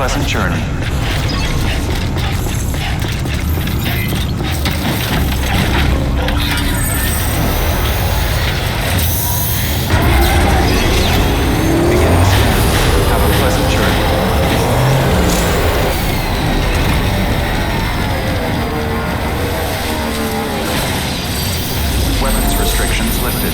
pleasant journey. Beginning scan. Have a pleasant journey. Weapons restrictions lifted.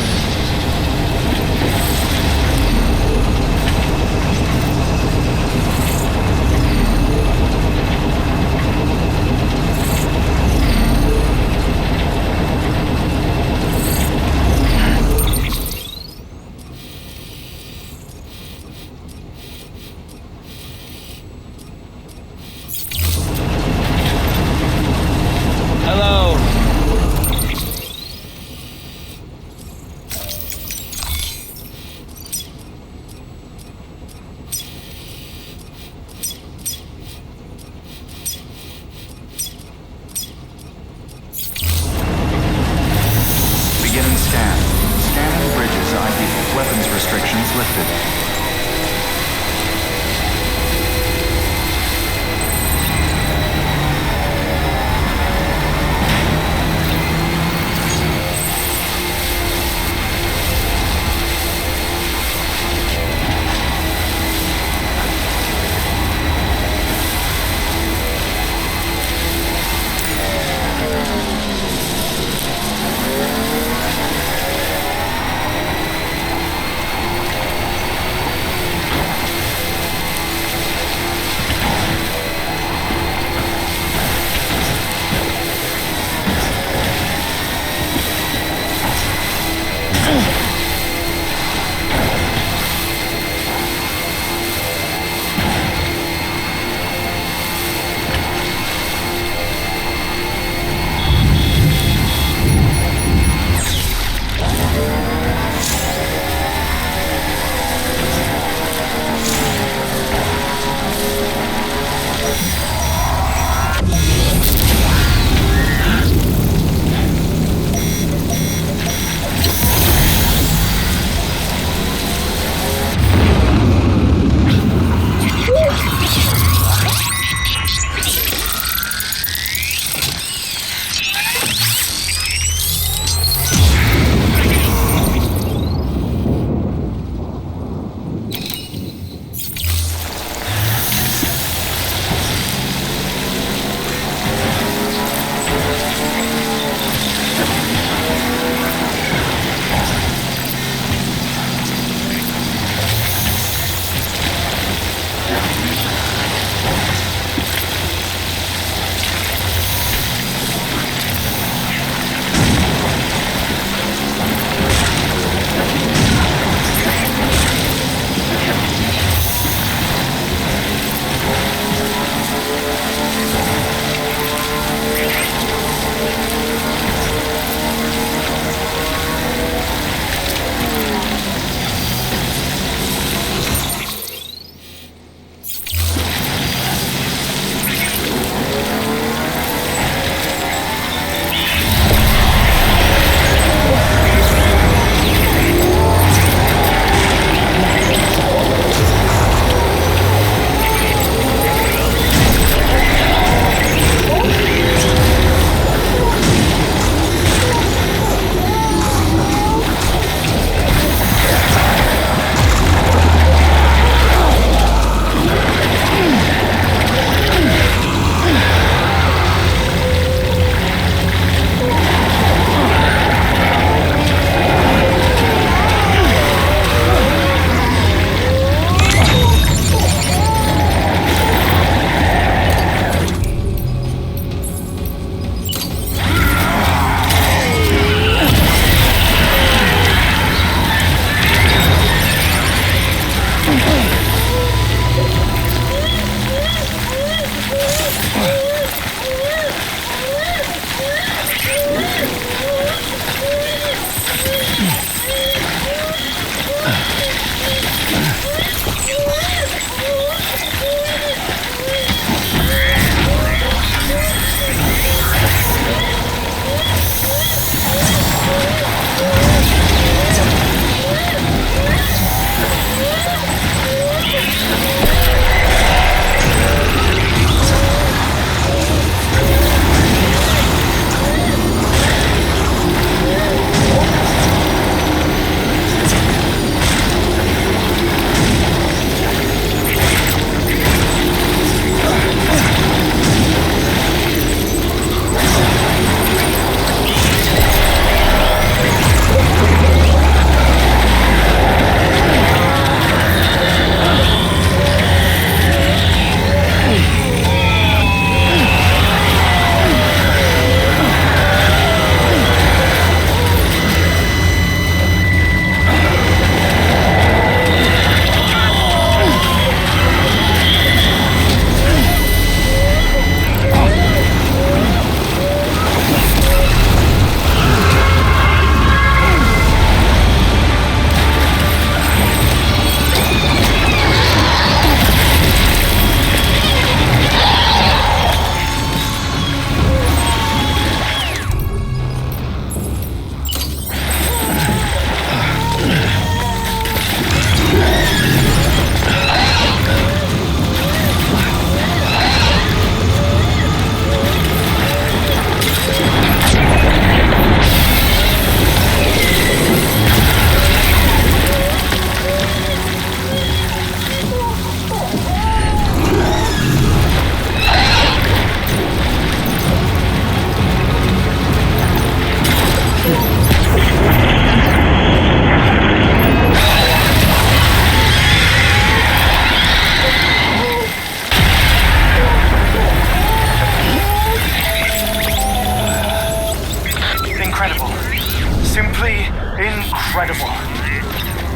Scanning bridges ID. Weapons restrictions lifted.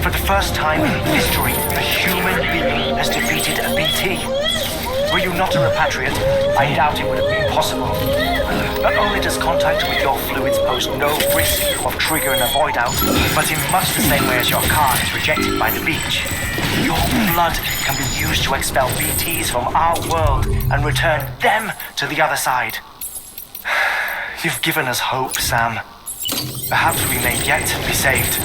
For the first time in history, a human being has defeated a BT. Were you not a repatriate, I doubt it would have been possible. Not only does contact with your fluids pose no risk of triggering a void out, but in much the same way as your car is rejected by the beach. Your blood can be used to expel BTs from our world and return them to the other side. You've given us hope, Sam. Perhaps we may yet be saved.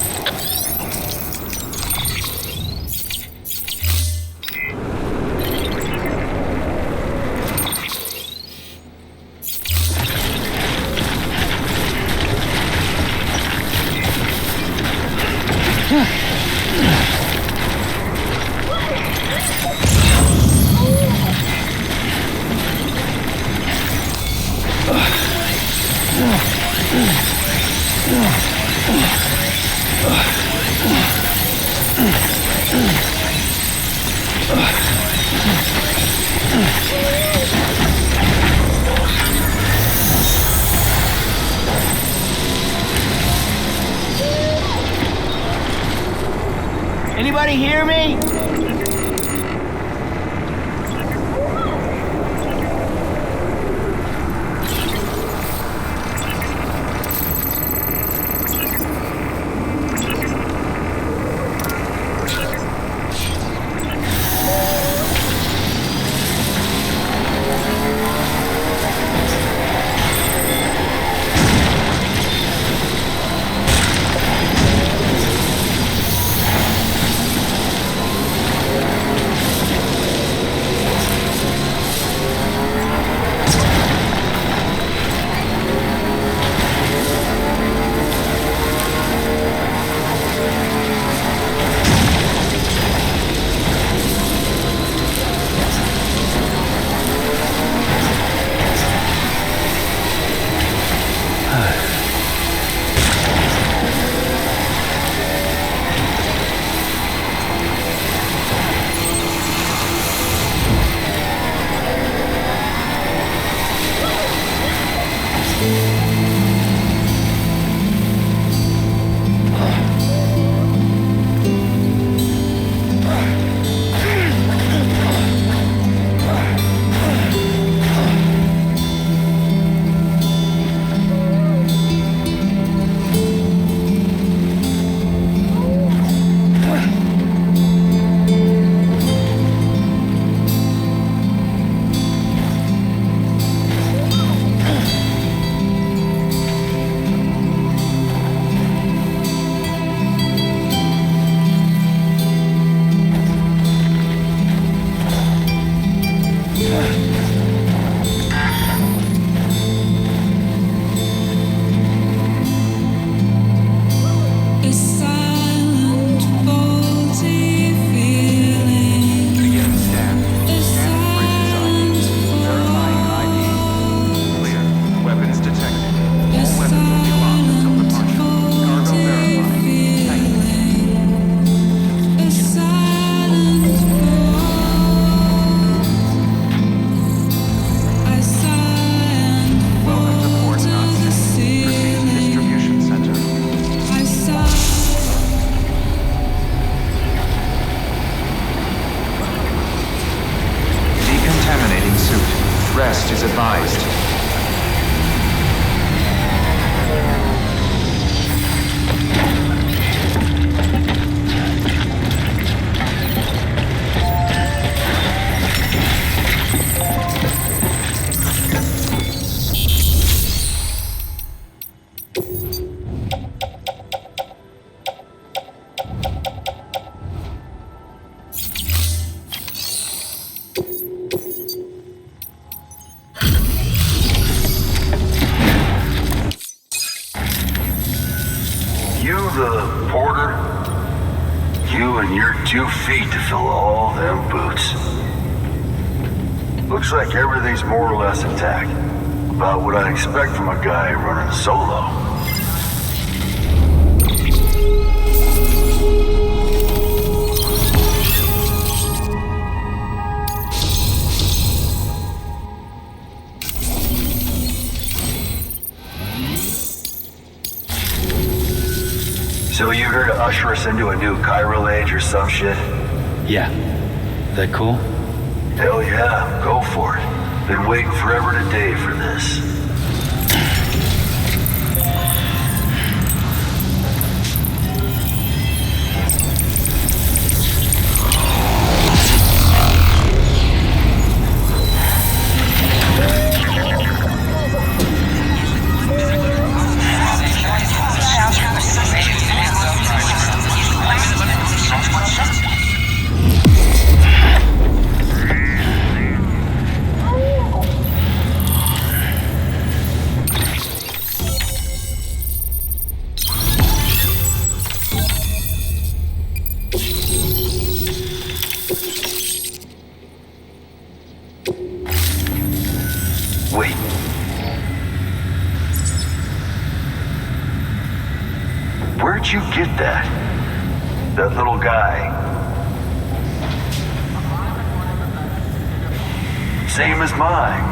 Anybody hear me? Rest is advised. The porter, you and your 2 feet to fill all them boots. Looks like everything's more or less intact. About what I expect from a guy running solo. So you here to usher usher us into a new chiral age or some shit? Yeah. That cool? Hell yeah, go for it. Been waiting forever today for this. Wait. Where'd you get that? That little guy? Same as mine.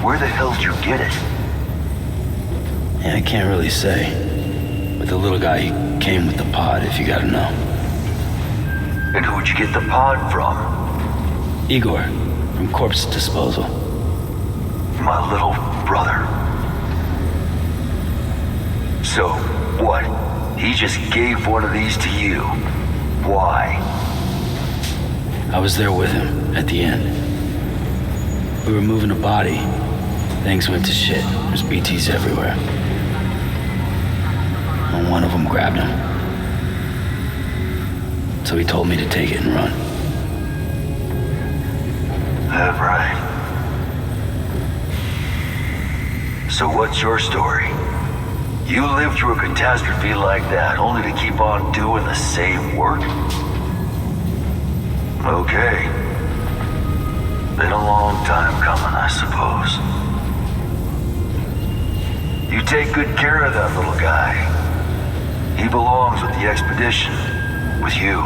Where the hell did you get it? Yeah, I can't really say. But the little guy, he came with the pod, if you gotta know. And who'd you get the pod from? Igor, from Corpse Disposal. My little brother. So, what? He just gave one of these to you. Why? I was there with him, at the end. We were moving a body. Things went to shit. There's BTs everywhere. And one of them grabbed him. So he told me to take it and run. That right. So what's your story? You lived through a catastrophe like that only to keep on doing the same work? Okay. Been a long time coming, I suppose. You take good care of that little guy. He belongs with the expedition, with you.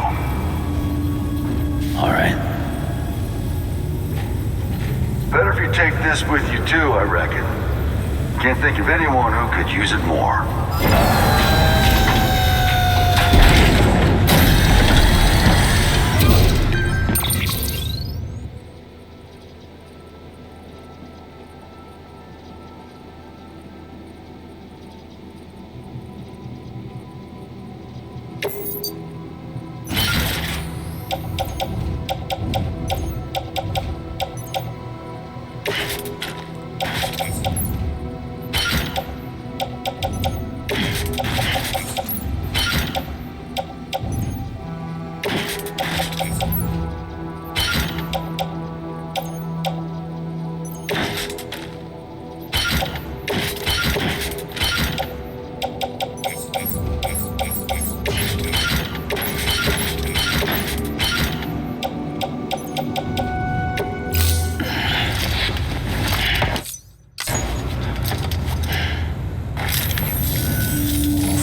All right. Better if you take this with you too, I reckon. Can't think of anyone who could use it more.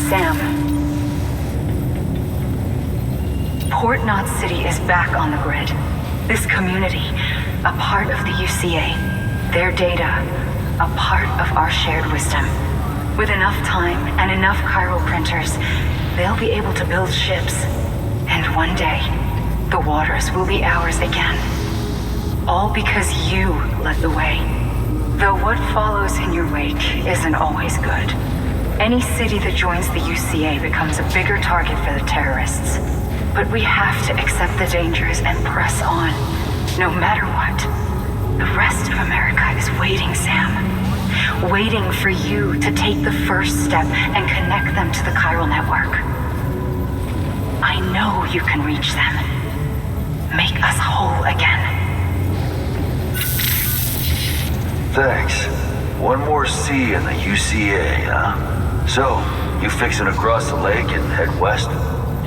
Sam. Port Knot City is back on the grid. This community, a part of the UCA. Their data, a part of our shared wisdom. With enough time and enough chiral printers, they'll be able to build ships. And one day, the waters will be ours again. All because you led the way. Though what follows in your wake isn't always good. Any city that joins the UCA becomes a bigger target for the terrorists. But we have to accept the dangers and press on, no matter what. The rest of America is waiting, Sam. Waiting for you to take the first step and connect them to the chiral network. I know you can reach them. Make us whole again. Thanks. One more C in the UCA, huh? So, you fixing to cross the lake and head west?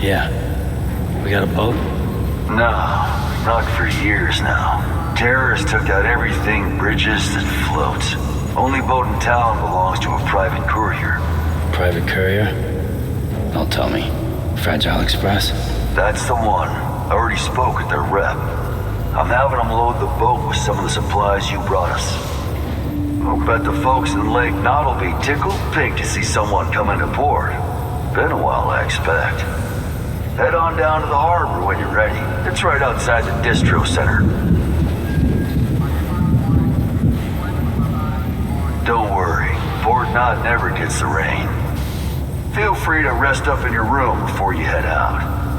Yeah. We got a boat? No, not for years now. Terrorists took out everything bridges that floats. Only boat in town belongs to a private courier. Private courier? Don't tell me. Fragile Express? That's the one. I already spoke with their rep. I'm having them load the boat with some of the supplies you brought us. I'll bet the folks in Lake Knot will be tickled pink to see someone come into port. Been a while, I expect. Head on down to the harbor when you're ready. It's right outside the distro center. Don't worry, Fort Knott never gets the rain. Feel free to rest up in your room before you head out.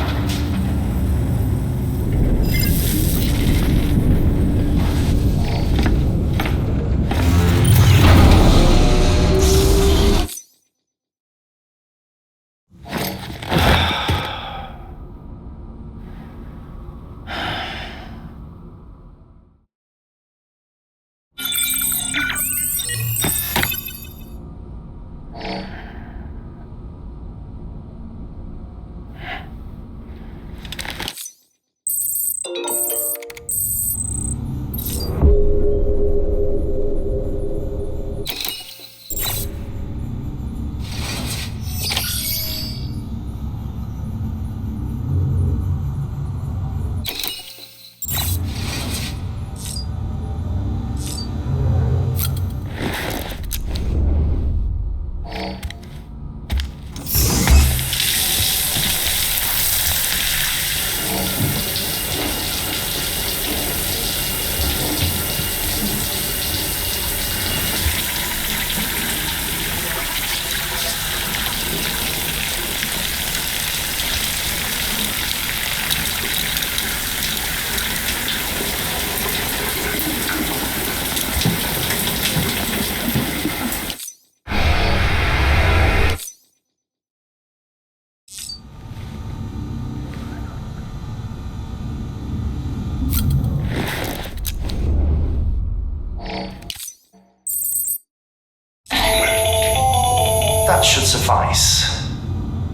That should suffice.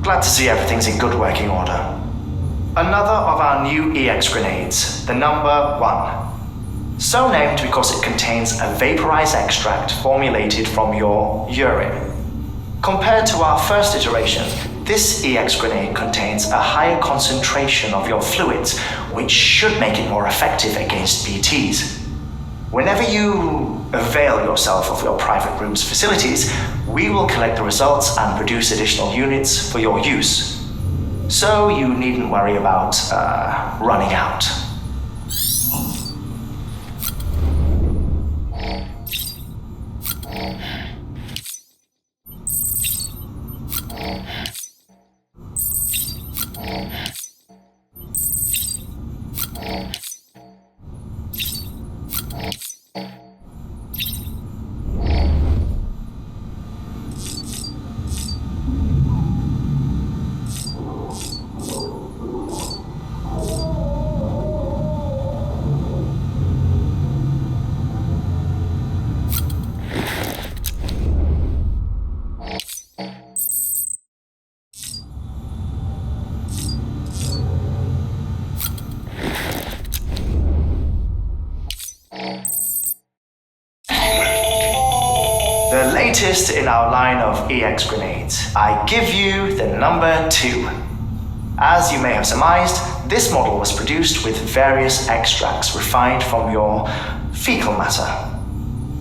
Glad to see everything's in good working order. Another of our new EX grenades, the number 1. So named because it contains a vaporized extract formulated from your urine. Compared to our first iteration, this EX grenade contains a higher concentration of your fluids, which should make it more effective against BTs. Whenever you avail yourself of your private room's facilities, we will collect the results and produce additional units for your use. So you needn't worry about running out. The latest in our line of EX grenades, I give you the number 2. As you may have surmised, this model was produced with various extracts refined from your fecal matter.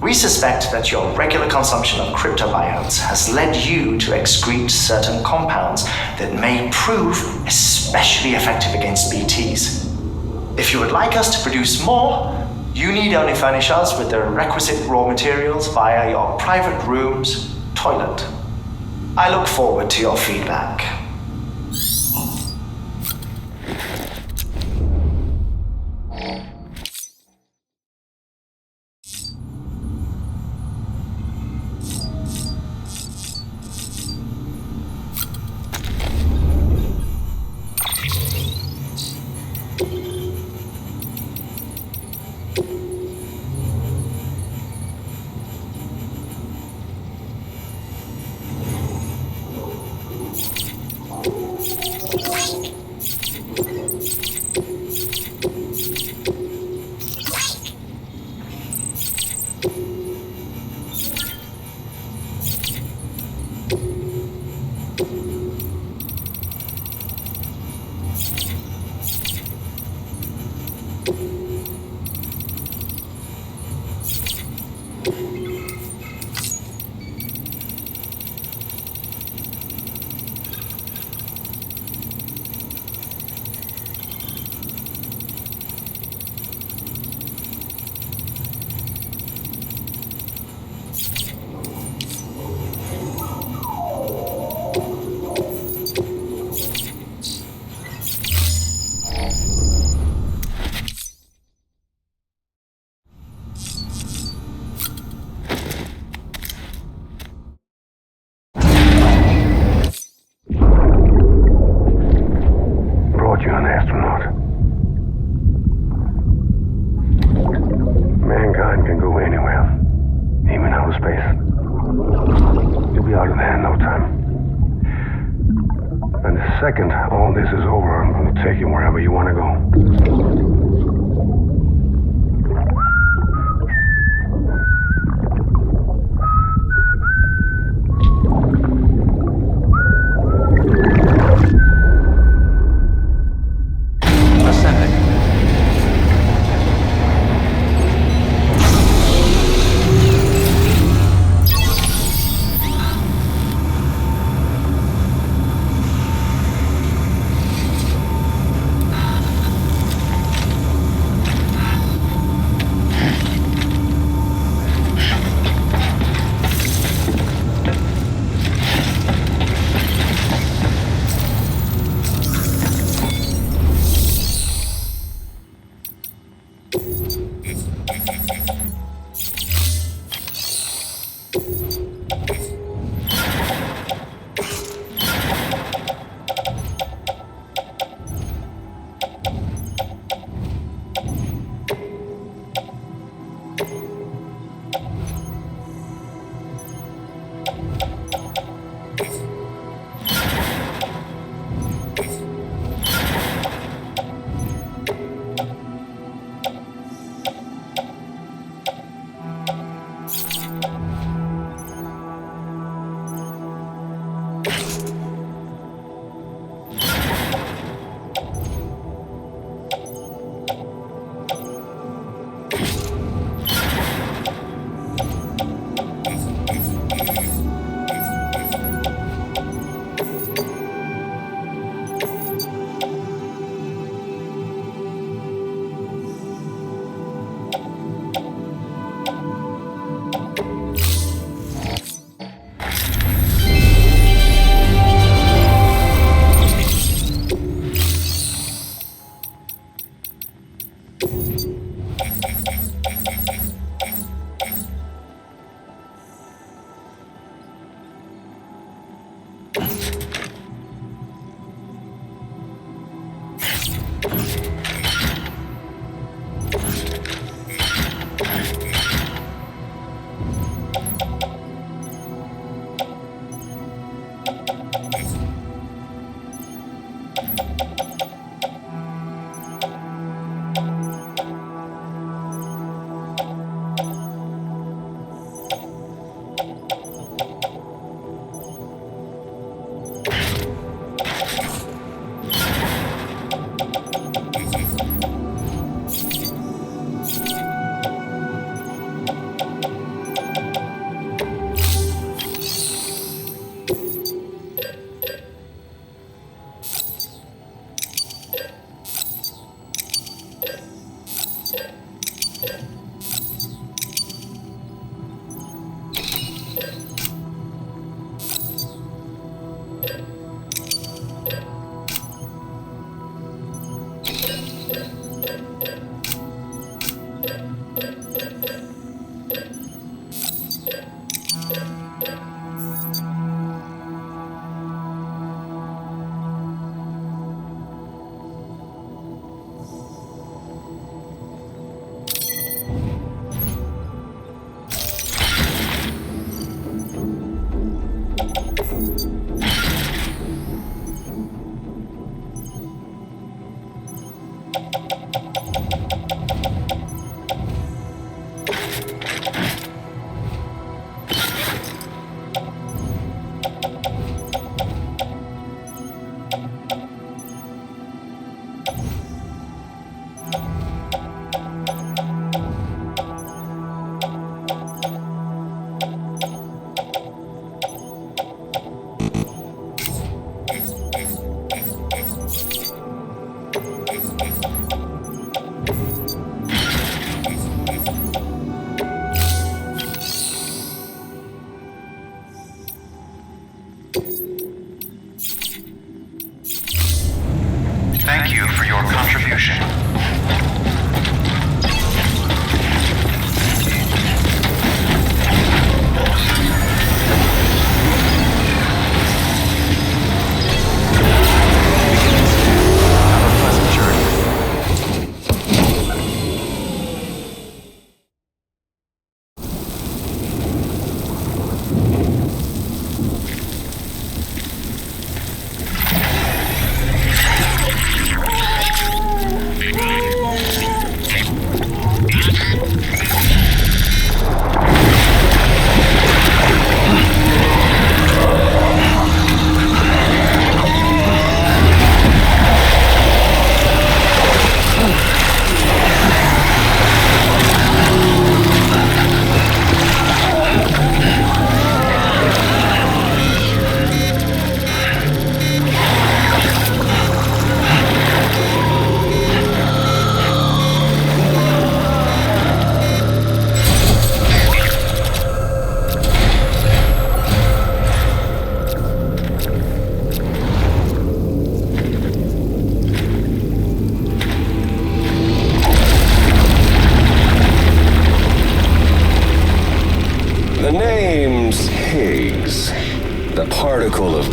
We suspect that your regular consumption of cryptobiotes has led you to excrete certain compounds that may prove especially effective against BTs. If you would like us to produce more, you need only furnish us with the requisite raw materials via your private room's toilet. I look forward to your feedback. second all this is over, I'm gonna take you wherever you wanna go. Thank you for your contribution. Have a pleasant journey.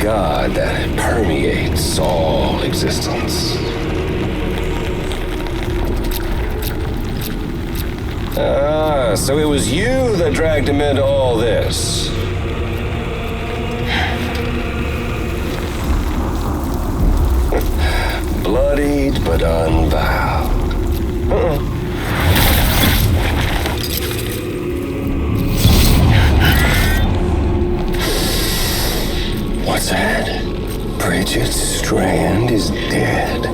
God that permeates all existence. Ah, so it was you that dragged him into all this. Bloodied but unvowed. What's that? Bridget Strand is dead.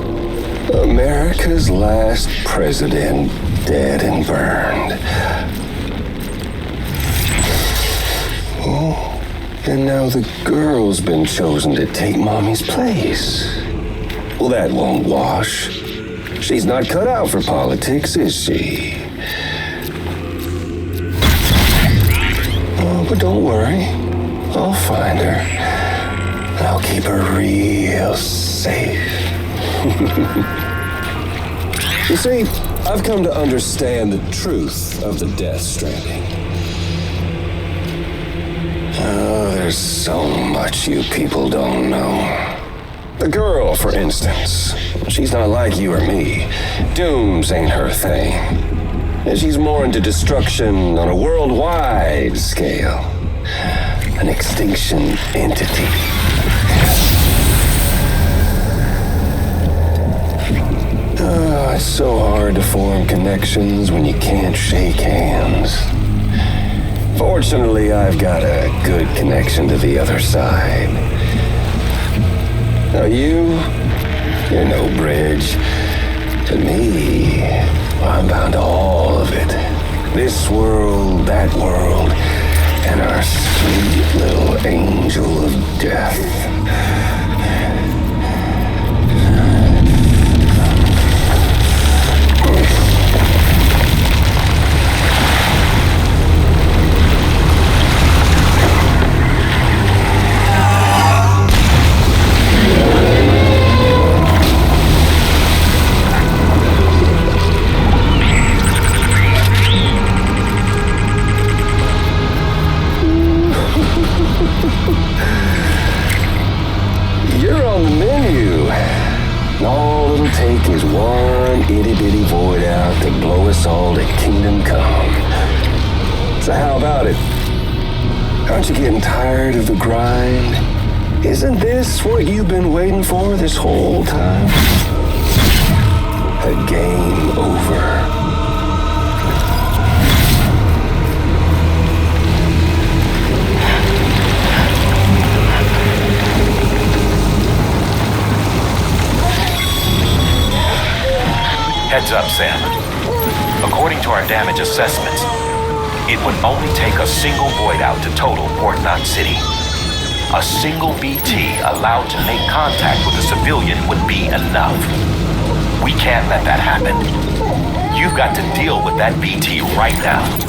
America's last president dead and burned. Oh, and now the girl's been chosen to take Mommy's place. Well, that won't wash. She's not cut out for politics, is she? Oh, but don't worry. I'll find her. I'll keep her real safe. You see, I've come to understand the truth of the Death Stranding. Oh, there's so much you people don't know. The girl, for instance, she's not like you or me. Dooms ain't her thing. And she's more into destruction on a worldwide scale. An extinction entity. Oh, it's so hard to form connections when you can't shake hands. Fortunately, I've got a good connection to the other side. Now you're no bridge. To me, I'm bound to all of it. This world, that world, and our sweet little angel of death. You're on the menu. And all it'll take is one itty-bitty void out to blow us all to kingdom come. So how about it? Aren't you getting tired of the grind? Isn't this what you've been waiting for this whole time? A game over. Heads up, Sam. According to our damage assessments, it would only take a single void out to total Port Knot City. A single BT allowed to make contact with a civilian would be enough. We can't let that happen. You've got to deal with that BT right now.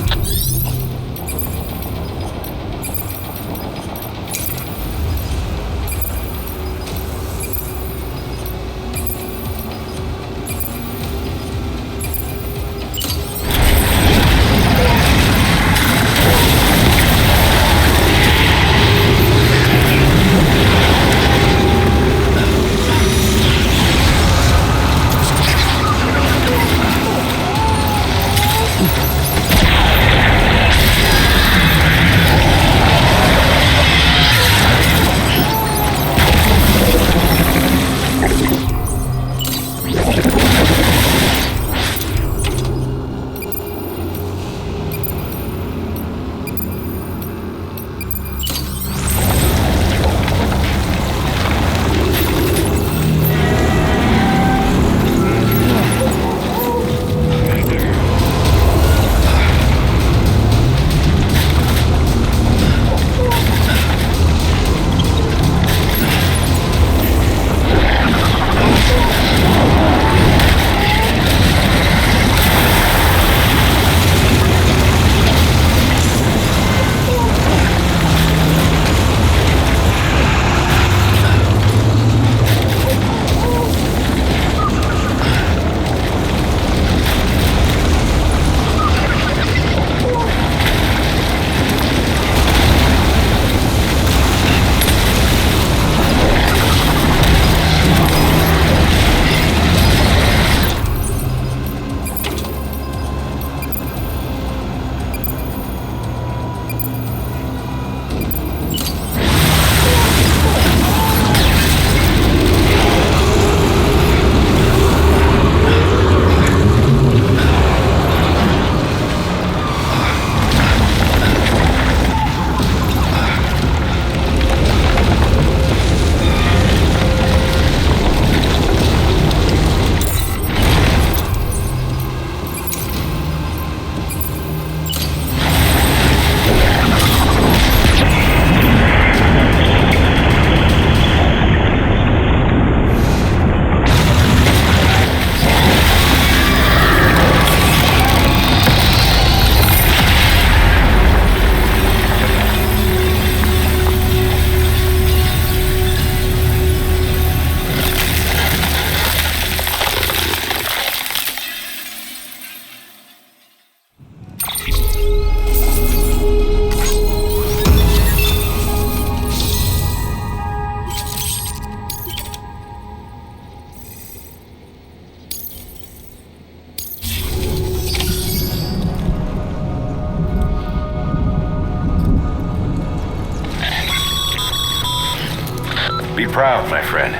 proud, my friend.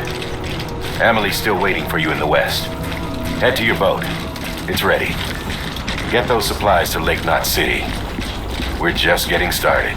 Emily's still waiting for you in the west. Head to your boat. It's ready. Get those supplies to Lake Knot City. We're just getting started.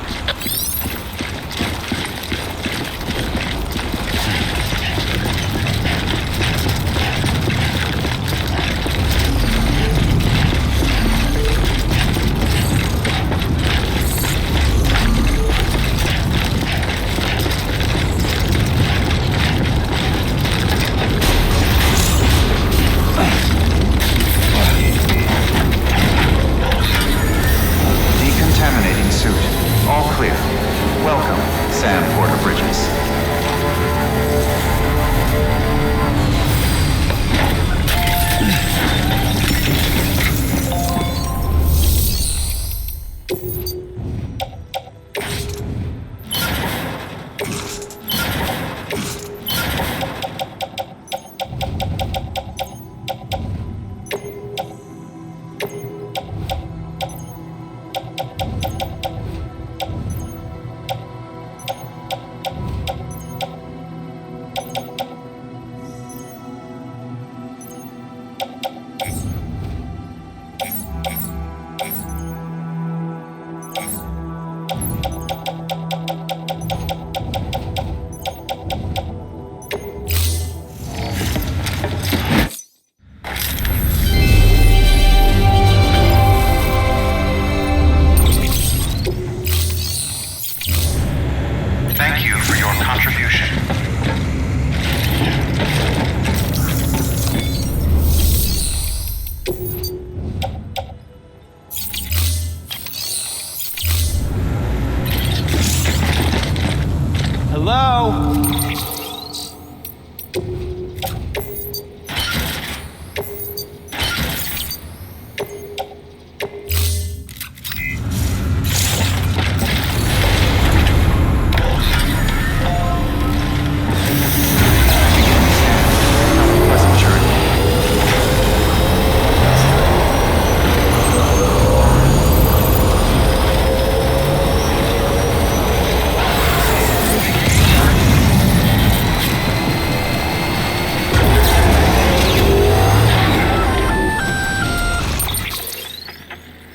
Decontaminating suit. All clear. Welcome, Sam Porter Bridges. Thank you for your contribution. Hello? Pleasant journey.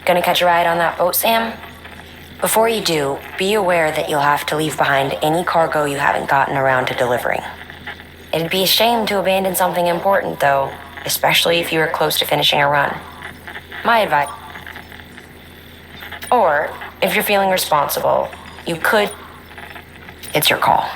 Gonna catch a ride on that boat, Sam? Before you do, be aware that you'll have to leave behind any cargo you haven't gotten around to delivering. It'd be a shame to abandon something important, though, especially if you were close to finishing a run. My advice. Or, if you're feeling responsible, you could. It's your call.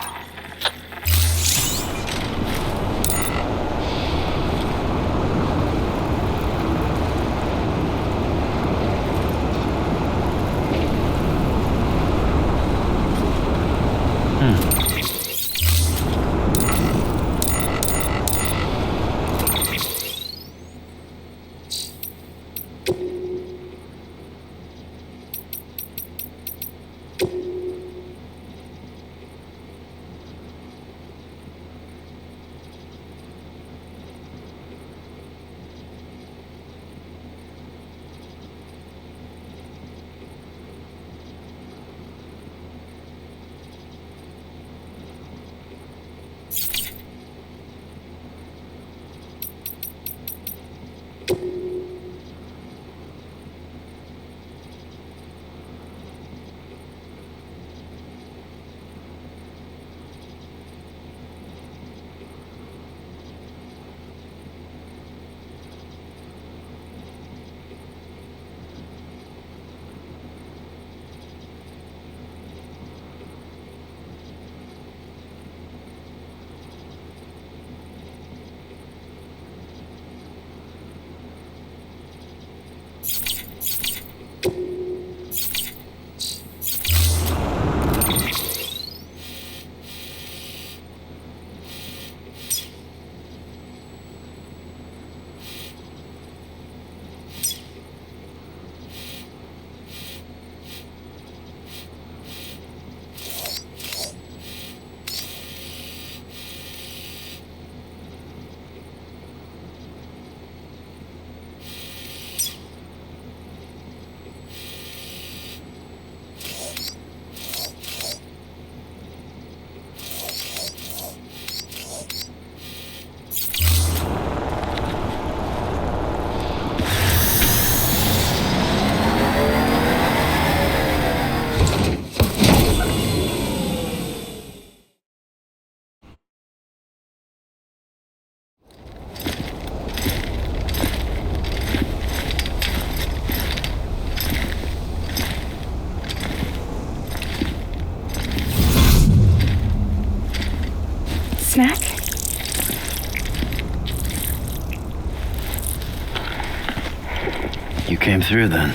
came through then.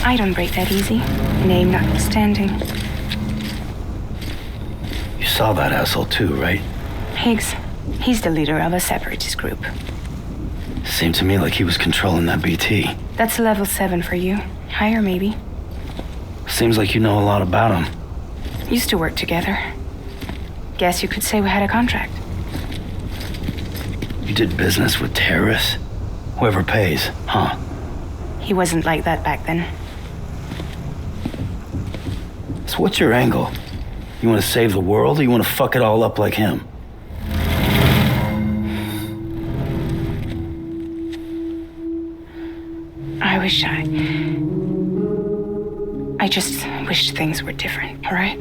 I don't break that easy, name notwithstanding. You saw that asshole too, right? Higgs, he's the leader of a separatist group. Seemed to me like he was controlling that BT. That's level 7 for you. Higher, maybe. Seems like you know a lot about him. Used to work together. Guess you could say we had a contract. You did business with terrorists? Whoever pays, huh? He wasn't like that back then. So what's your angle? You want to save the world, or you want to fuck it all up like him? I just wished things were different, all right?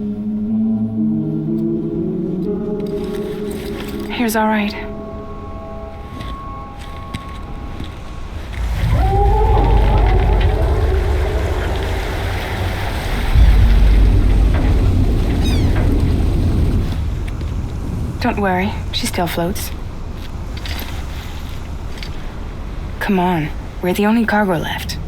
Here's all right. Don't worry, she still floats. Come on, we're the only cargo left.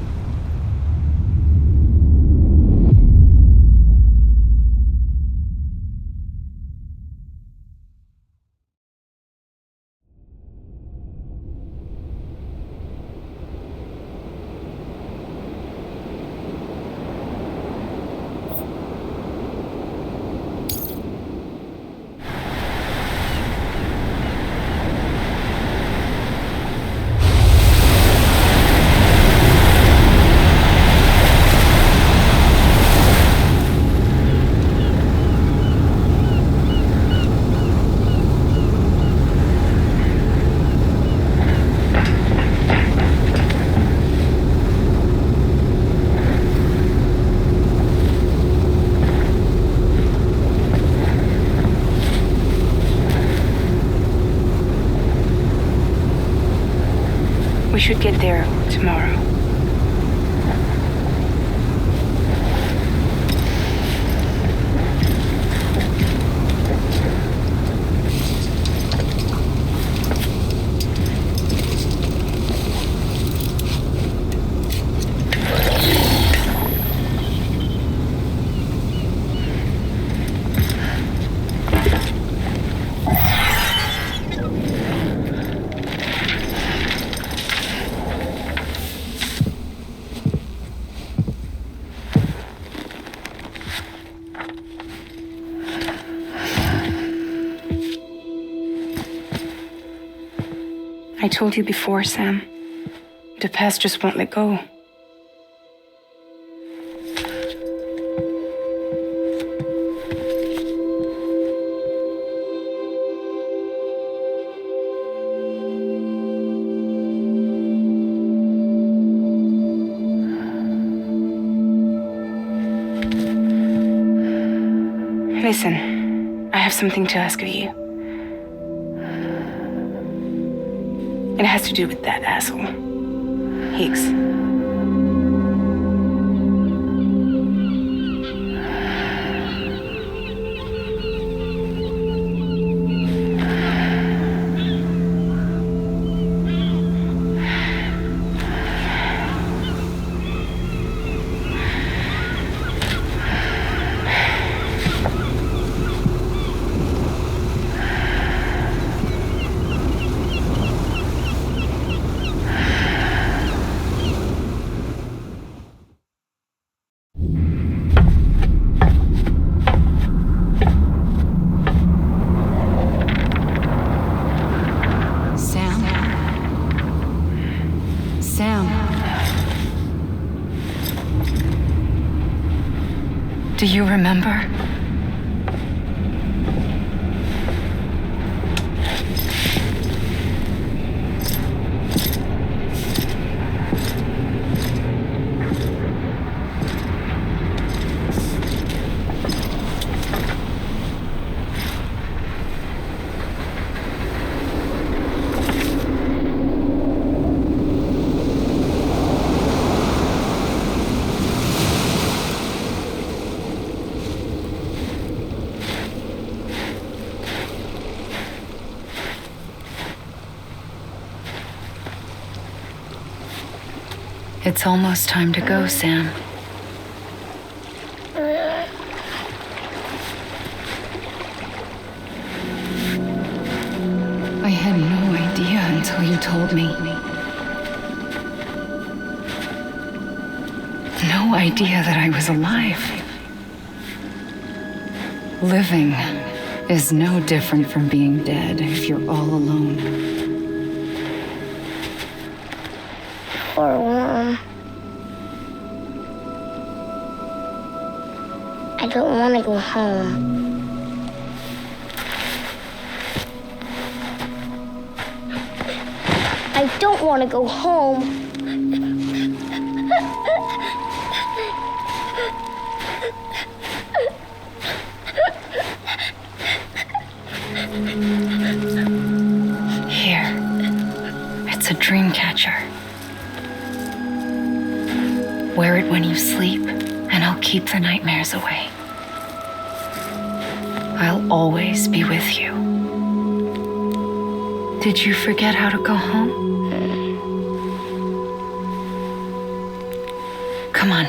We should get there tomorrow. I told you before, Sam. The past just won't let go. Listen, I have something to ask of you. It has to do with that asshole, Higgs. Do you remember? It's almost time to go, Sam. I had no idea until you told me. No idea that I was alive. Living is no different from being dead if you're all alone. Or warm. I don't want to go home. I don't want to go home. Here. It's a dream catcher. Wear it when you sleep, and I'll keep the nightmares away. I'll always be with you. Did you forget how to go home? Come on.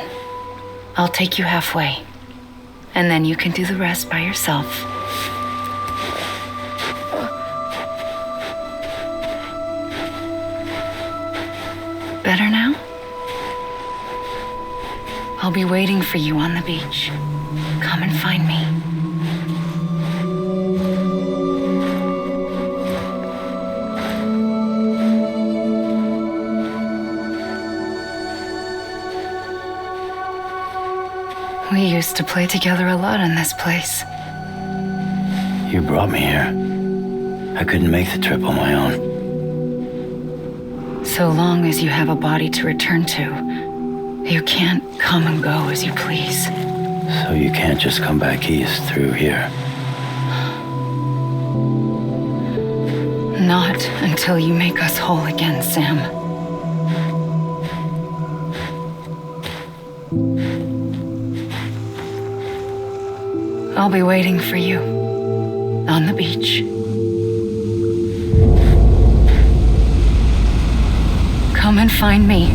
I'll take you halfway. And then you can do the rest by yourself. Better now? I'll be waiting for you on the beach. Come and find me. We used to play together a lot in this place. You brought me here. I couldn't make the trip on my own. So long as you have a body to return to, you can't come and go as you please. So you can't just come back east through here? Not until you make us whole again, Sam. I'll be waiting for you on the beach. Come and find me.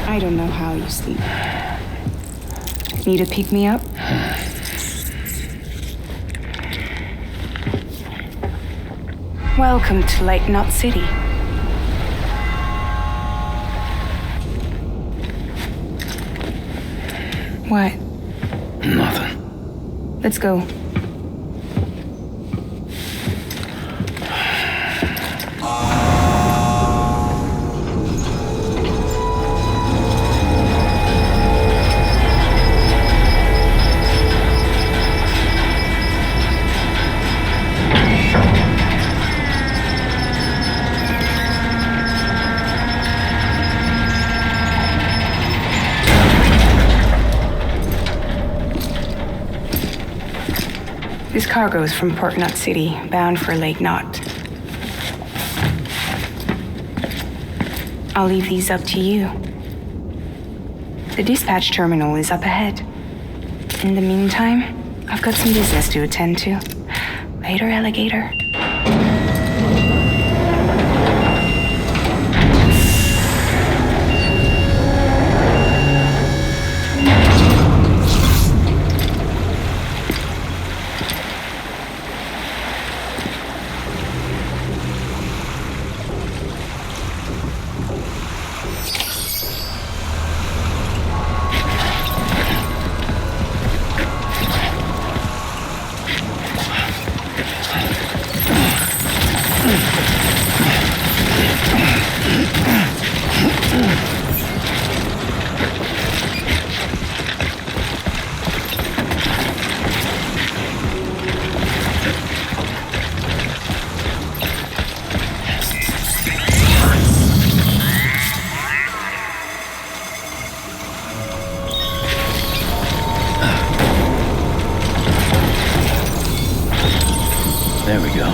I don't know how you sleep. Need to pick me up? Welcome to Lake Knot City. What? Nothing. Let's go. This cargo is from Port Knot City, bound for Lake Knot. I'll leave these up to you. The dispatch terminal is up ahead. In the meantime, I've got some business to attend to. Later, alligator. There we go.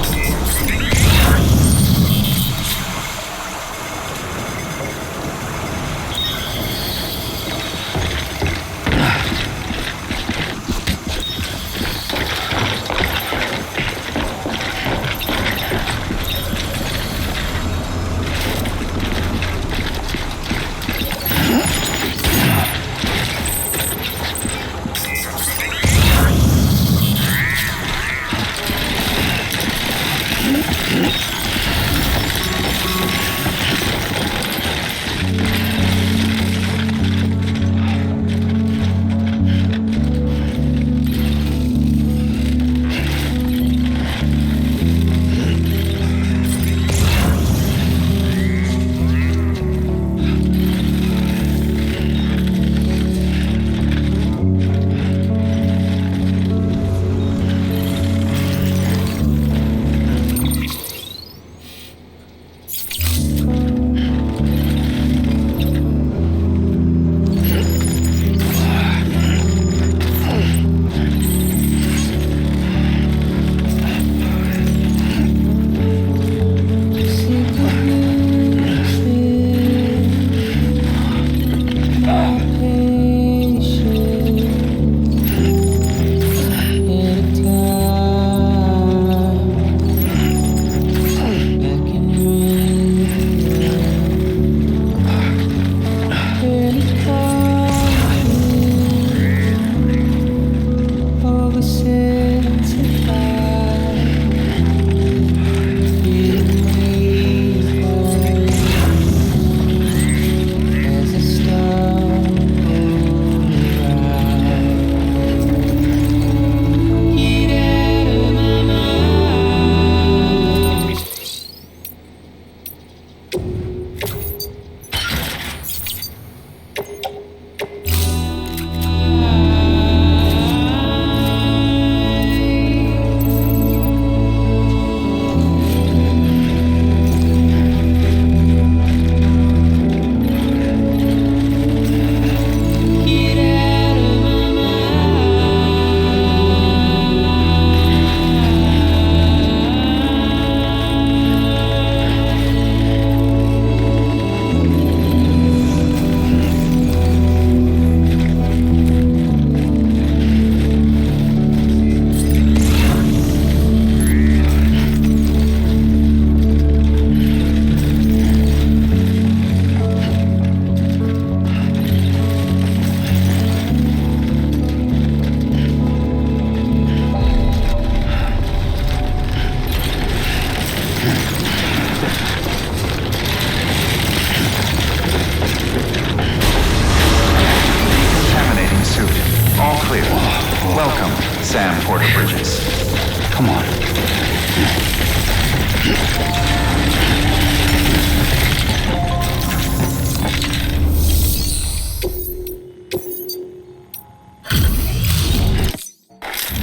Come on.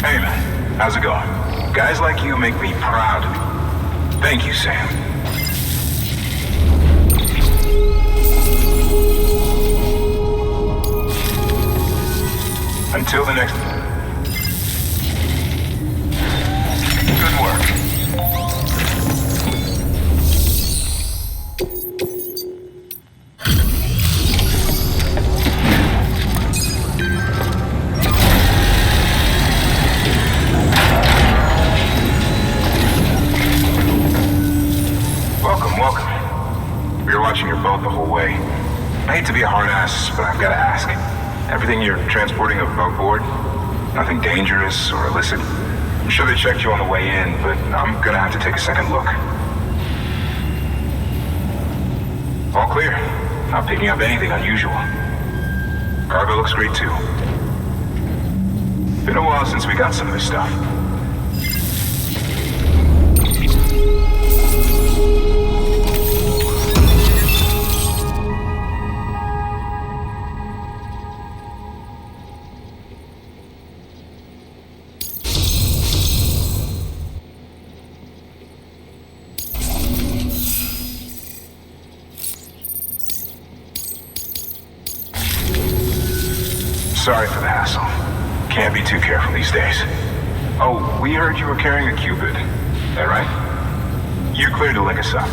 Hey man, how's it going? Guys like you make me proud of you. Thank you, Sam. Until the next... Good work. Welcome. We were watching your boat the whole way. I hate to be a hard ass, but I've got to ask. Everything you're transporting above board? Nothing dangerous or illicit? I'm sure they checked you on the way in, but I'm gonna have to take a second look. All clear. Not picking up anything unusual. Cargo looks great too. Been a while since we got some of this stuff. Sorry for the hassle. Can't be too careful these days. Oh, we heard you were carrying a Cupid. That right? You're clear to link us up.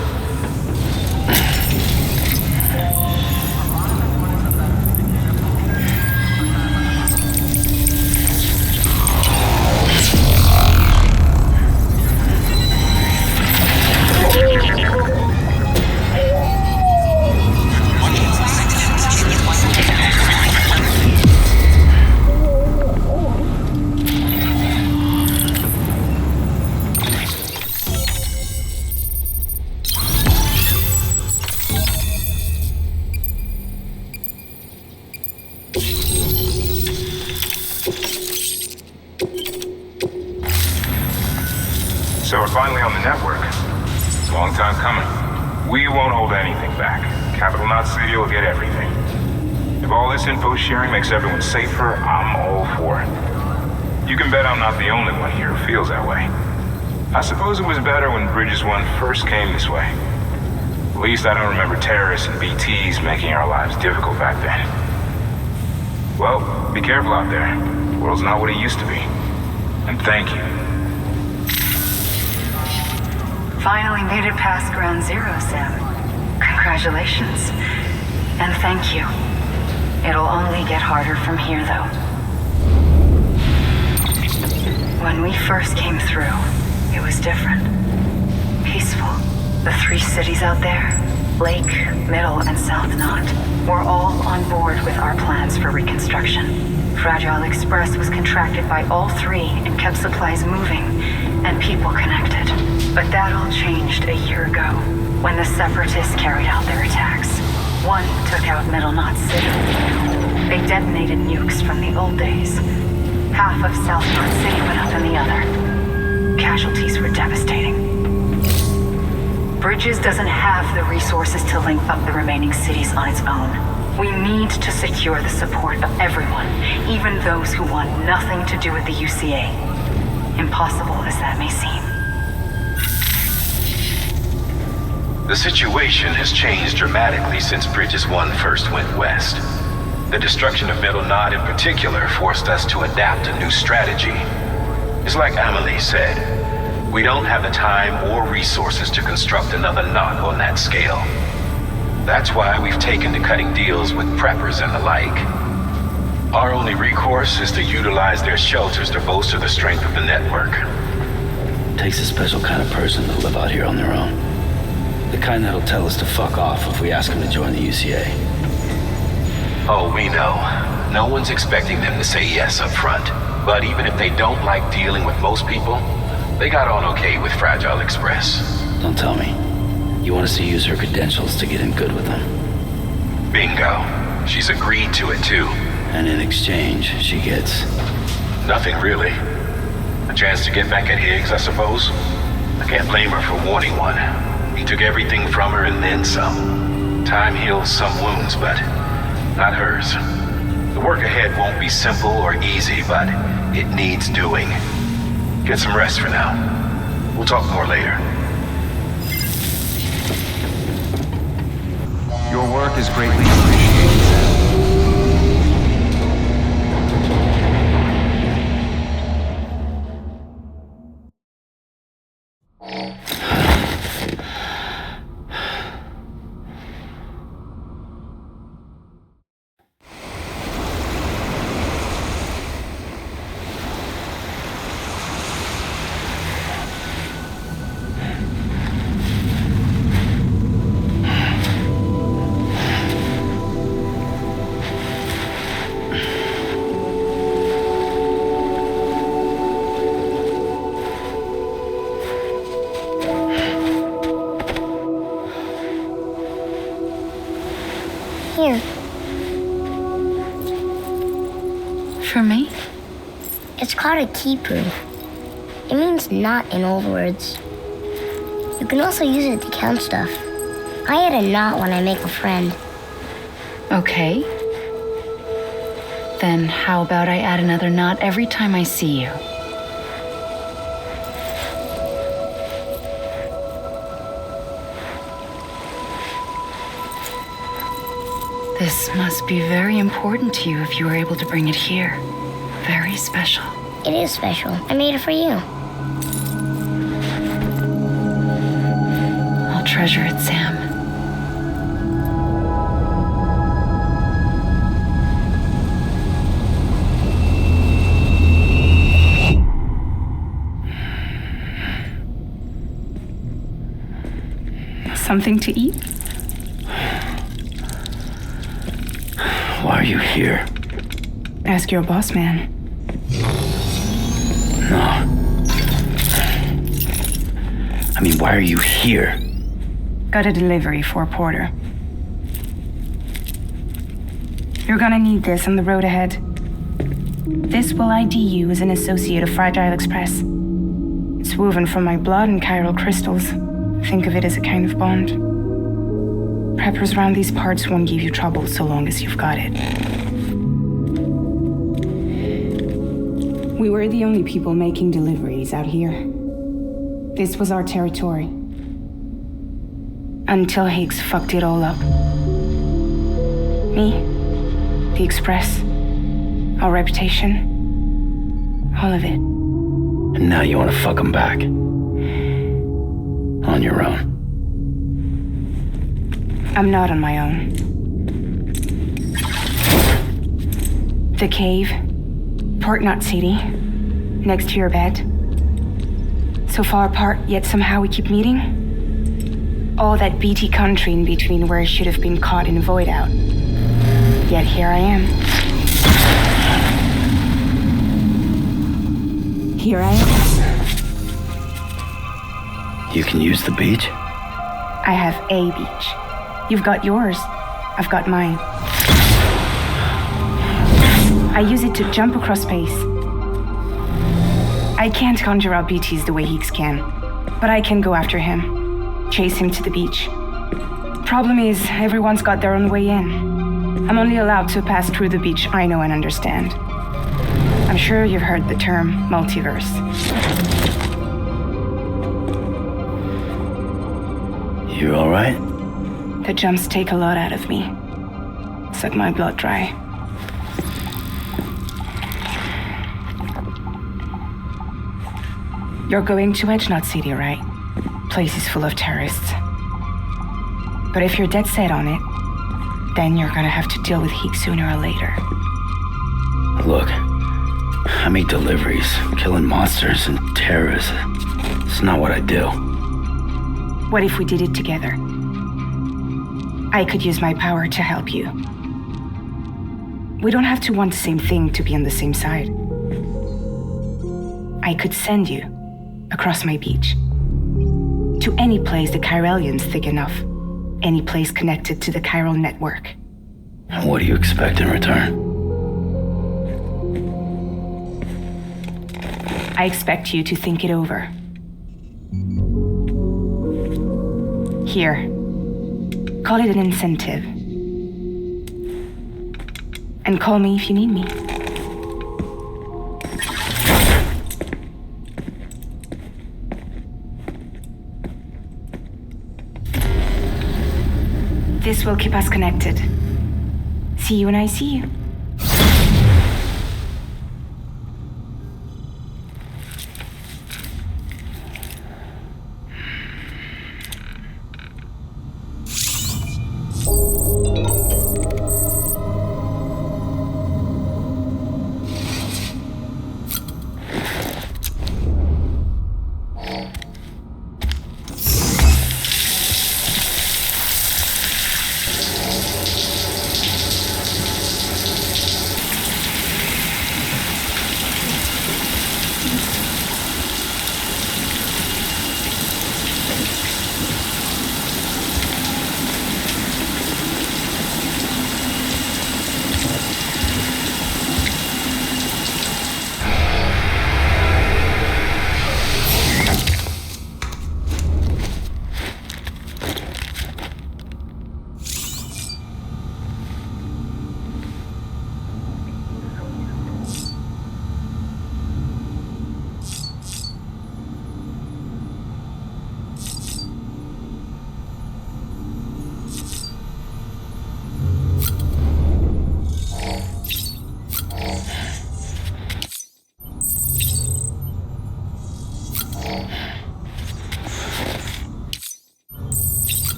So we're finally on the network. It's a long time coming. We won't hold anything back. Capital Knot City will get everything. If all this info sharing makes everyone safer, I'm all for it. You can bet I'm not the only one here who feels that way. I suppose it was better when Bridges 1 first came this way. At least I don't remember terrorists and BTs making our lives difficult back then. Well, be careful out there. The world's not what it used to be. And thank you. Finally made it past Ground Zero, Sam. Congratulations. And thank you. It'll only get harder from here, though. When we first came through, it was different. Peaceful. The 3 cities out there, Lake, Middle, and South Knot, were all on board with our plans for reconstruction. Fragile Express was contracted by all 3 and kept supplies moving and people connected. But that all changed a year ago, when the Separatists carried out their attacks. One took out Middle Knot City. They detonated nukes from the old days. Half of South Knot City went up in the other. Casualties were devastating. Bridges doesn't have the resources to link up the remaining cities on its own. We need to secure the support of everyone, even those who want nothing to do with the UCA. Impossible as that may seem. The situation has changed dramatically since Bridges 1 first went west. The destruction of Middle Knot in particular forced us to adapt a new strategy. It's like Amelie said, we don't have the time or resources to construct another knot on that scale. That's why we've taken to cutting deals with preppers and the like. Our only recourse is to utilize their shelters to bolster the strength of the network. Takes a special kind of person to live out here on their own. The kind that'll tell us to fuck off if we ask them to join the UCA. Oh, we know. No one's expecting them to say yes up front. But even if they don't like dealing with most people, they got on okay with Fragile Express. Don't tell me. You want us to use her credentials to get in good with them? Bingo. She's agreed to it too. And in exchange, she gets... nothing really. A chance to get back at Higgs, I suppose. I can't blame her for wanting one. He took everything from her and then some. Time heals some wounds, but not hers. The work ahead won't be simple or easy, but it needs doing. Get some rest for now. We'll talk more later. Your work is greatly appreciated, Sam. Here. For me? It's called a keeper. It means knot in old words. You can also use it to count stuff. I add a knot when I make a friend. Okay. Then how about I add another knot every time I see you? This must be very important to you if you were able to bring it here. Very special. It is special. I made it for you. treasure it, Sam. Something to eat? Why are you here? Ask your boss man. No. I mean, why are you here? Got a delivery for Porter. You're gonna need this on the road ahead. This will ID you as an associate of Fragile Express. It's woven from my blood and chiral crystals. Think of it as a kind of bond. Preppers around these parts won't give you trouble so long as you've got it. We were the only people making deliveries out here. This was our territory. Until Higgs fucked it all up. Me, the Express, our reputation, all of it. And now you want to fuck them back. On your own. I'm not on my own. The cave, Port Knot City, next to your bed. So far apart, yet somehow we keep meeting. All that BT country in between where I should have been caught in a void out. Yet here I am. Here I am. You can use the beach? I have a beach. You've got yours. I've got mine. I use it to jump across space. I can't conjure up BTs the way Higgs can, but I can go after him, chase him to the beach. Problem is, everyone's got their own way in. I'm only allowed to pass through the beach I know and understand. I'm sure you've heard the term multiverse. You all right? The jumps take a lot out of me. Suck my blood dry. You're going to Edge Knot City, right? Place is full of terrorists. But if you're dead set on it, then you're gonna have to deal with Higgs sooner or later. Look, I make deliveries, killing monsters and terrorists. It's not what I do. What if we did it together? I could use my power to help you. We don't have to want the same thing to be on the same side. I could send you across my beach to any place the Chiralian's thick enough, any place connected to the chiral network. And what do you expect in return? I expect you to think it over. Here, call it an incentive. And call me if you need me. This will keep us connected. See you when I see you.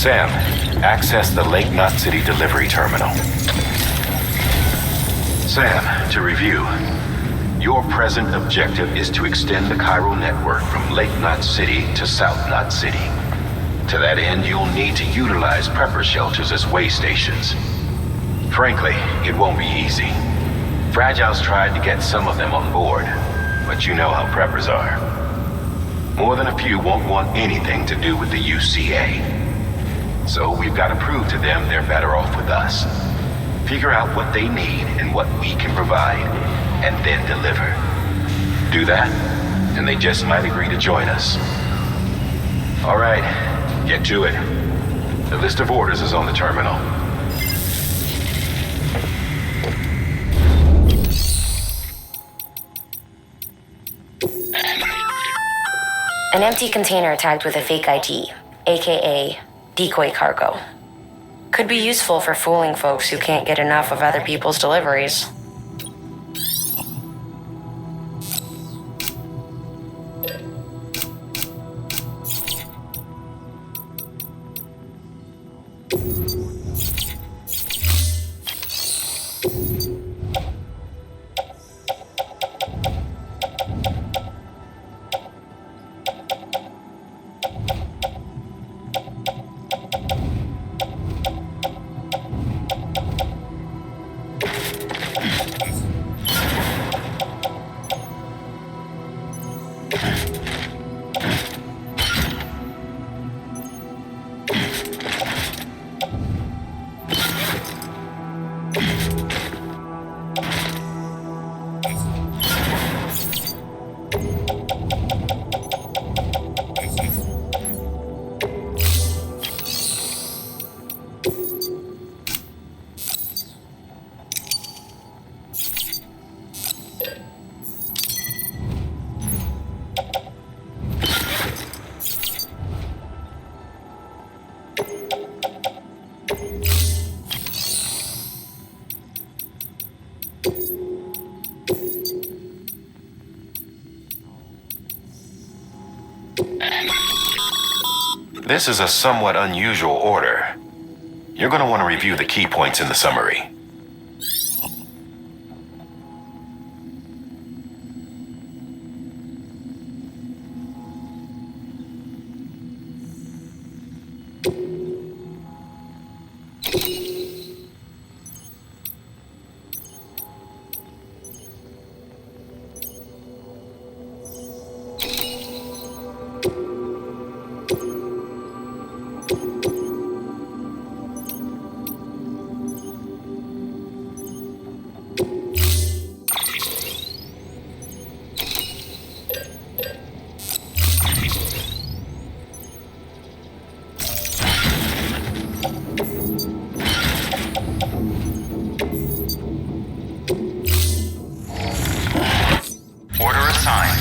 Sam, access the Lake Knot City delivery terminal. Sam, to review. Your present objective is to extend the Cairo network from Lake Knot City to South Knot City. To that end, you'll need to utilize prepper shelters as way stations. Frankly, it won't be easy. Fragile's tried to get some of them on board, but you know how preppers are. More than a few won't want anything to do with the UCA. So we've got to prove to them they're better off with us. Figure out what they need and what we can provide, and then deliver. Do that, and they just might agree to join us. All right, get to it. The list of orders is on the terminal. An empty container tagged with a fake ID, aka decoy cargo. Could be useful for fooling folks who can't get enough of other people's deliveries. This is a somewhat unusual order. You're going to want to review the key points in the summary. Order assigned.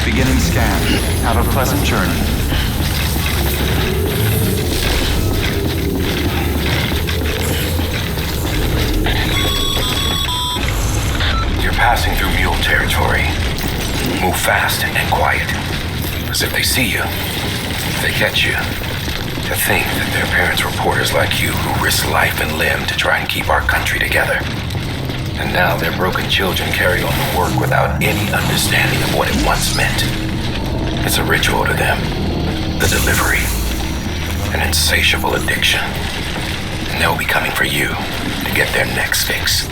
Beginning scan. Have a pleasant journey. You're passing through mule territory. Move fast and quiet. Because if they see you, if they catch you, to think that their parents were porters like you who risked life and limb to try and keep our country together. And now their broken children carry on the work without any understanding of what it once meant. It's a ritual to them. The delivery. An insatiable addiction. And they'll be coming for you to get their next fix.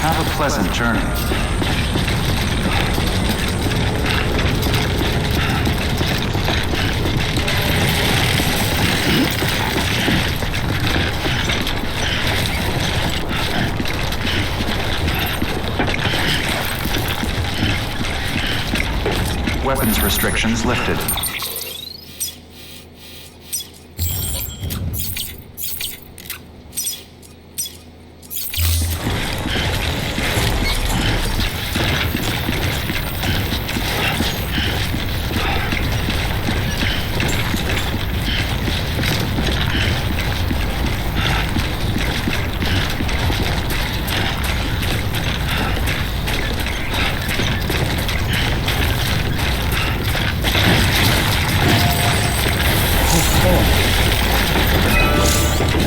Have a pleasant journey. weapons restrictions lifted.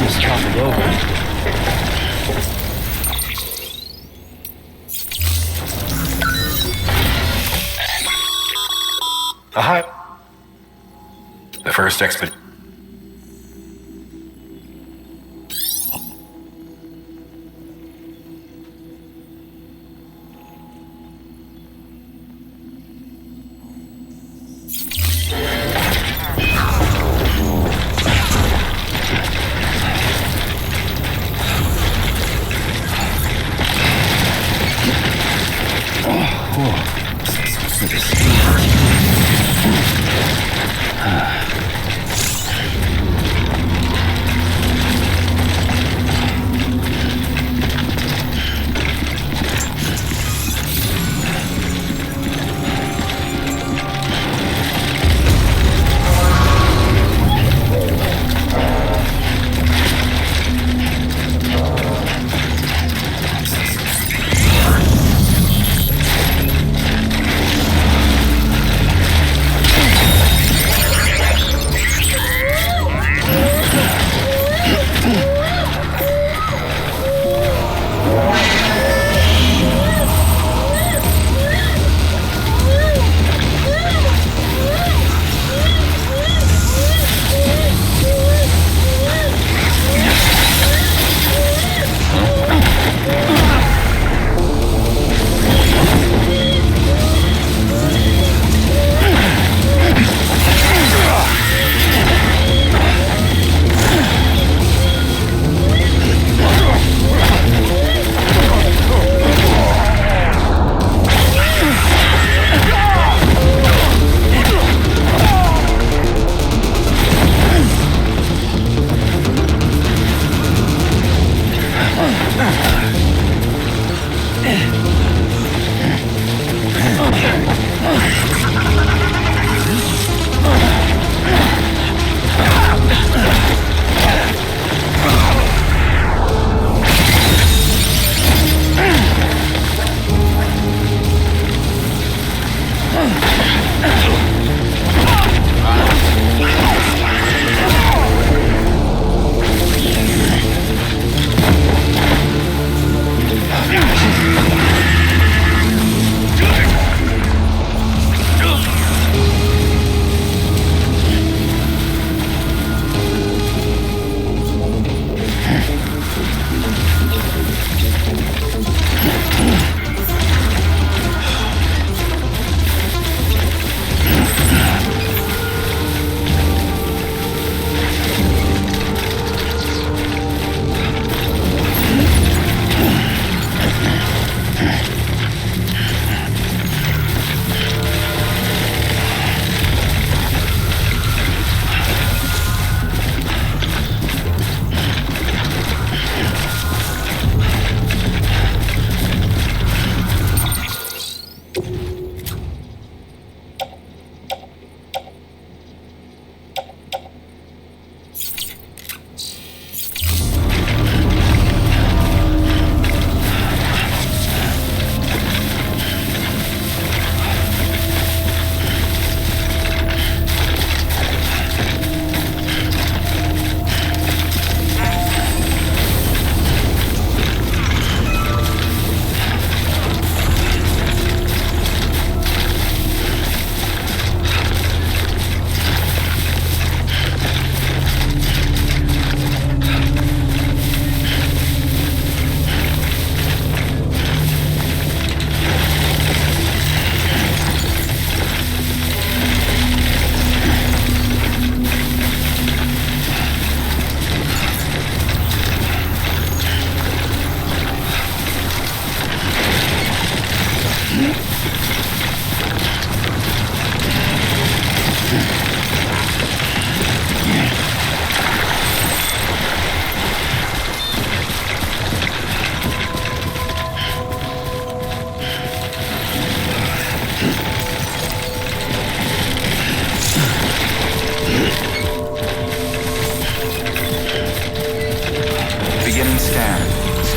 Just toppled over. The first expedition.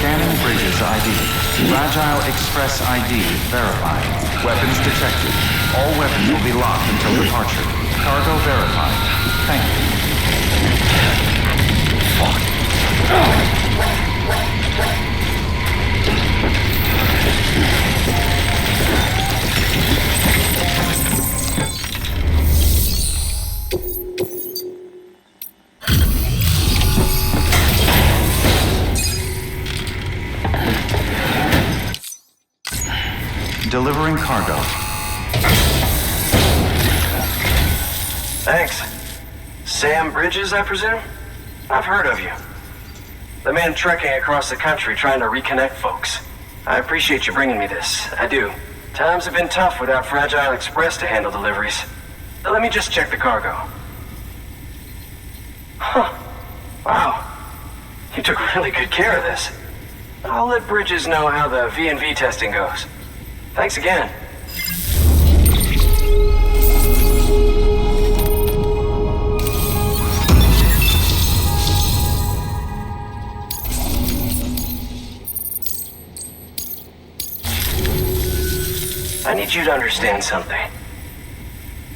Scanning Bridges ID. Fragile Express ID verified. Weapons detected. All weapons will be locked until departure. Cargo verified. Thank you. Fuck. Delivering cargo. Thanks. Sam Bridges, I presume? I've heard of you. The man trekking across the country trying to reconnect folks. I appreciate you bringing me this. I do. Times have been tough without Fragile Express to handle deliveries. Let me just check the cargo. Huh. Wow. You took really good care of this. I'll let Bridges know how the V&V testing goes. Thanks again. I need you to understand something.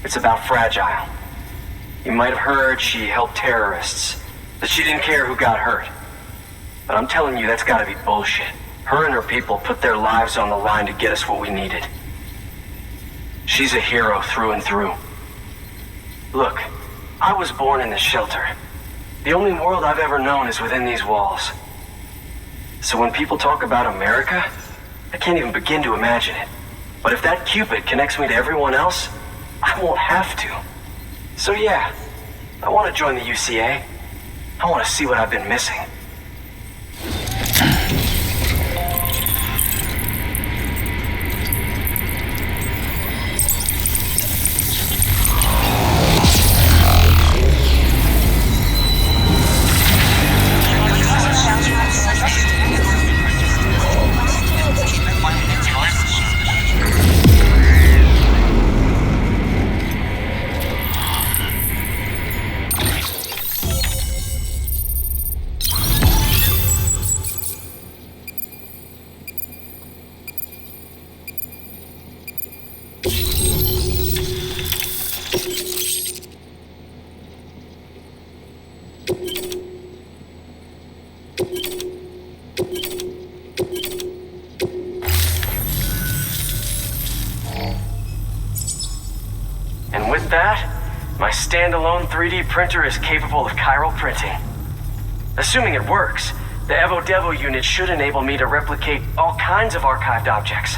It's about Fragile. You might have heard she helped terrorists, that she didn't care who got hurt. But I'm telling you, that's gotta be bullshit. Her and her people put their lives on the line to get us what we needed. She's a hero through and through. Look, I was born in this shelter. The only world I've ever known is within these walls. So when people talk about America, I can't even begin to imagine it. But if that Cupid connects me to everyone else, I won't have to. So yeah, I want to join the UCA. I want to see what I've been missing. And with that, my standalone 3D printer is capable of chiral printing. Assuming it works, the Evo Devo unit should enable me to replicate all kinds of archived objects.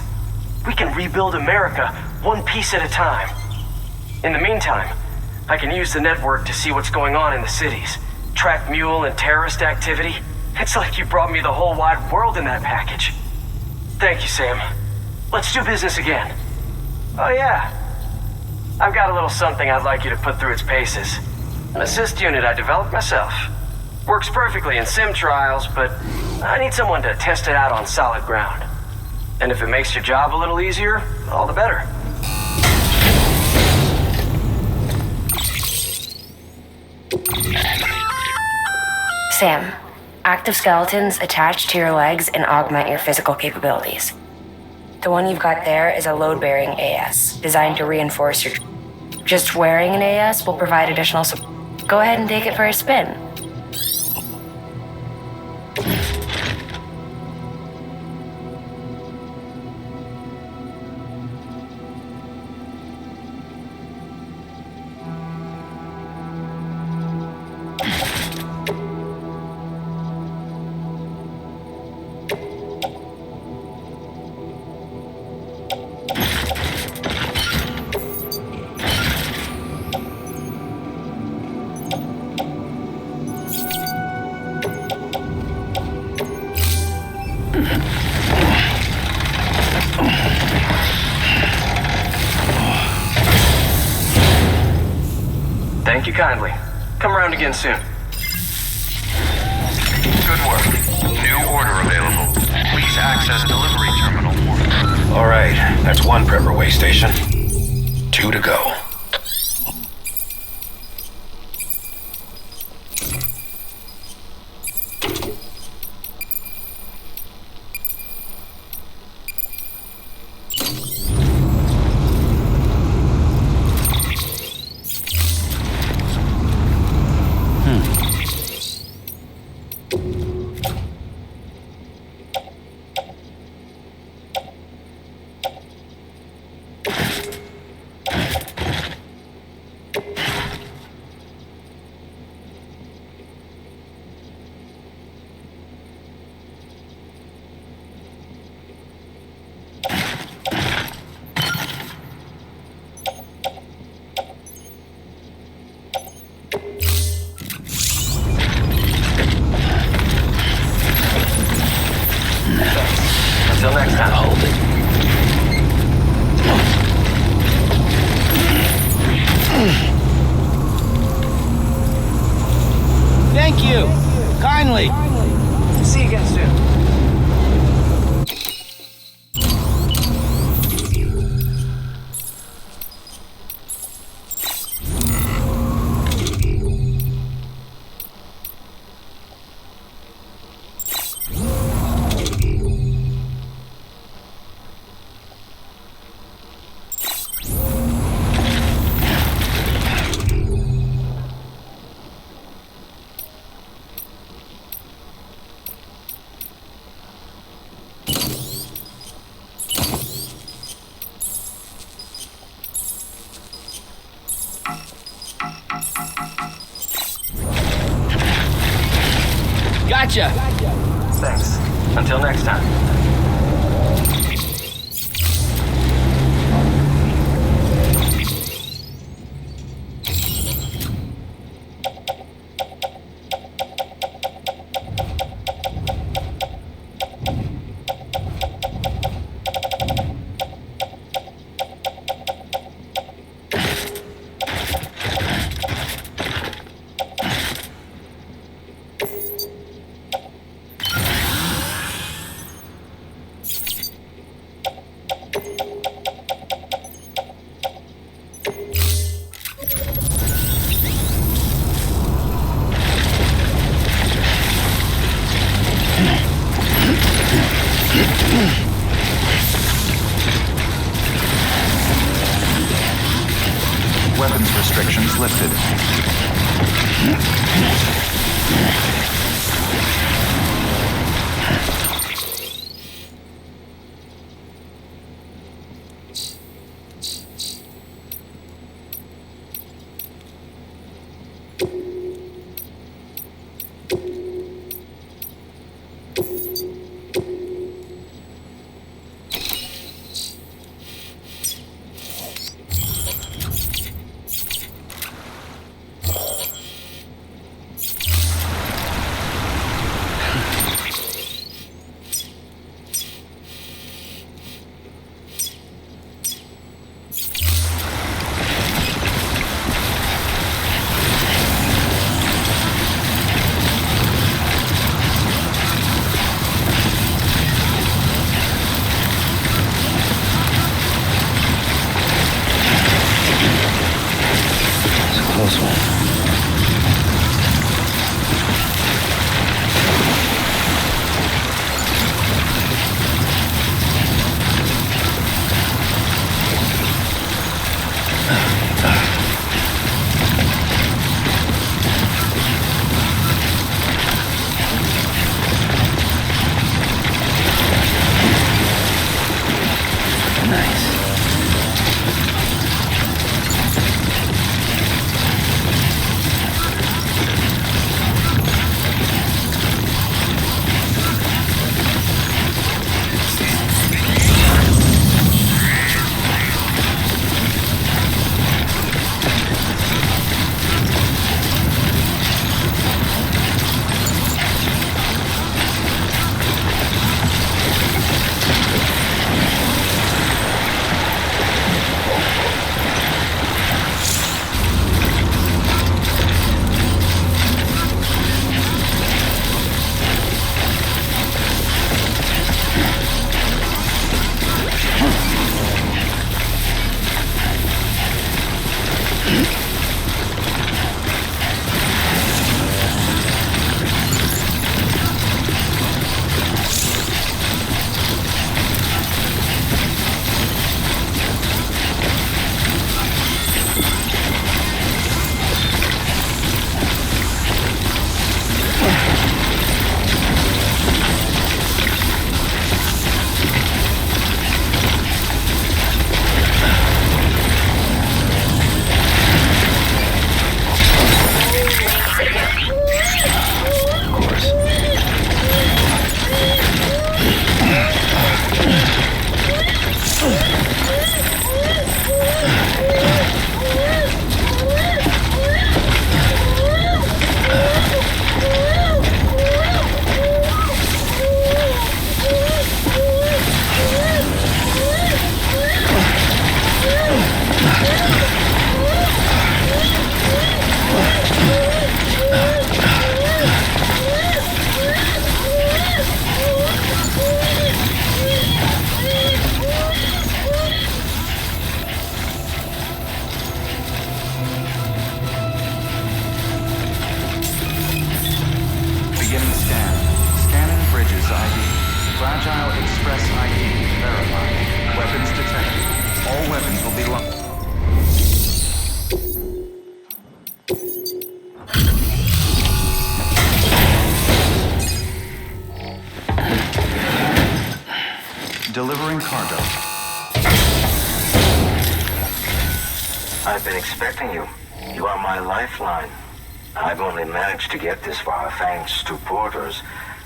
We can rebuild America one piece at a time. In the meantime, I can use the network to see what's going on in the cities, track mule and terrorist activity. It's like you brought me the whole wide world in that package. Thank you, Sam. Let's do business again. Oh yeah, I've got a little something I'd like you to put through its paces. An assist unit I developed myself. Works perfectly in sim trials, but I need someone to test it out on solid ground. And if it makes your job a little easier, all the better. Sam, active skeletons attach to your legs and augment your physical capabilities. The one you've got there is a load-bearing AS, designed to reinforce your... Just wearing an AS will provide additional support. Go ahead and take it for a spin. Thank you kindly. Come around again soon. Good work. New order available. Please access delivery terminal 4. All right, that's one prepper way station. 2 to go. Until next time. Hold it. Thank you. Kindly. See you again soon. Gotcha. Thanks. Until next time. Weapons restrictions lifted. Close one. Nice. Express ID verified. Weapons detected. All weapons will be locked. Delivering cargo. I've been expecting you. You are my lifeline. I've only managed to get this far thanks to porters,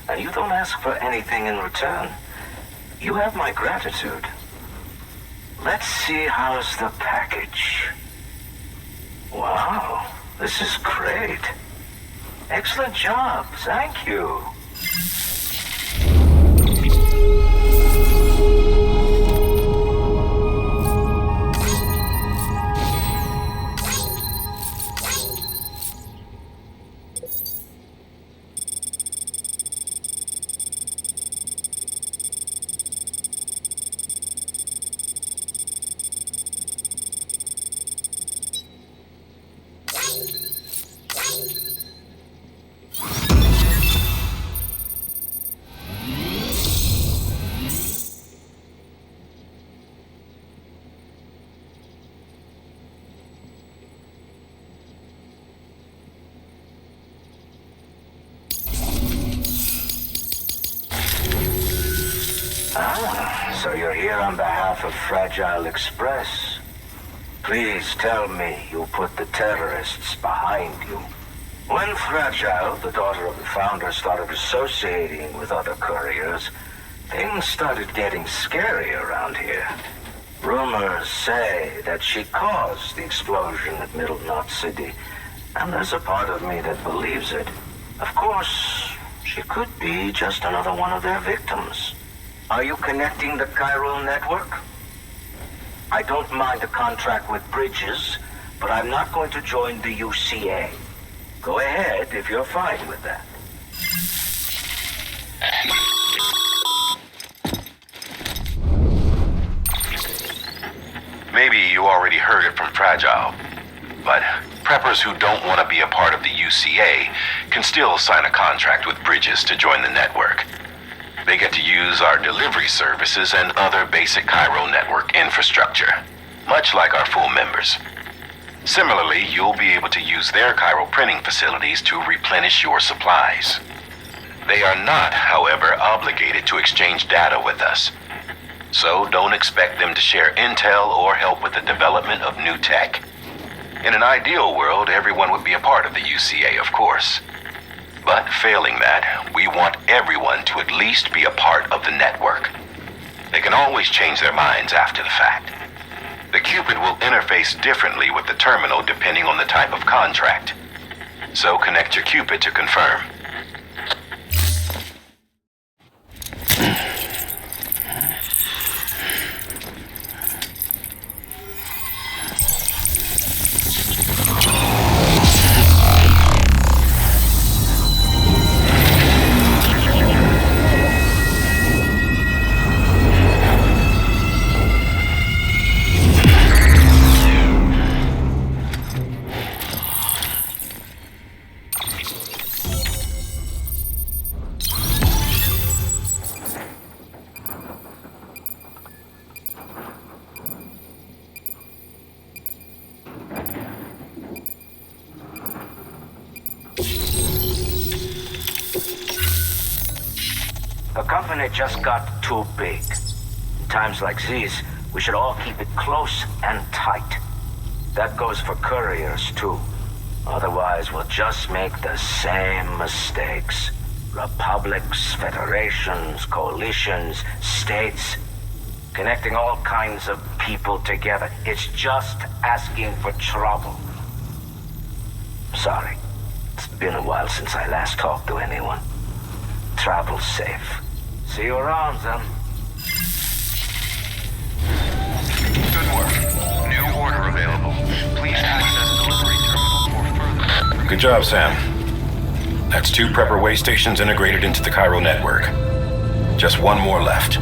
and you don't ask for anything in return. You have my gratitude. Let's see how's the package. Wow, this is great. Excellent job, thank you. So you're here on behalf of Fragile Express. Please tell me you put the terrorists behind you. When Fragile, the daughter of the founder, started associating with other couriers, things started getting scary around here. Rumors say that she caused the explosion at Middle Knot City, and there's a part of me that believes it. Of course, she could be just another one of their victims. Are you connecting the chiral network? I don't mind a contract with Bridges, but I'm not going to join the UCA. Go ahead if you're fine with that. Maybe you already heard it from Fragile, but preppers who don't want to be a part of the UCA can still sign a contract with Bridges to join the network. They get to use our delivery services and other basic chiral network infrastructure, much like our full members. Similarly, you'll be able to use their chiral printing facilities to replenish your supplies. They are not, however, obligated to exchange data with us. So don't expect them to share intel or help with the development of new tech. In an ideal world, everyone would be a part of the UCA, of course. But failing that, we want everyone to at least be a part of the network. They can always change their minds after the fact. The Cupid will interface differently with the terminal depending on the type of contract. So connect your Cupid to confirm. The company just got too big. Times like these, we should all keep it close and tight. That goes for couriers, too. Otherwise, we'll just make the same mistakes. Republics, federations, coalitions, states. Connecting all kinds of people together. It's just asking for trouble. Sorry. It's been a while since I last talked to anyone. Travel safe. See you around, then. Good work. New order available. Please access delivery terminal for further. Good job, Sam. That's 2 prepper way stations integrated into the chiral network. Just 1 more left.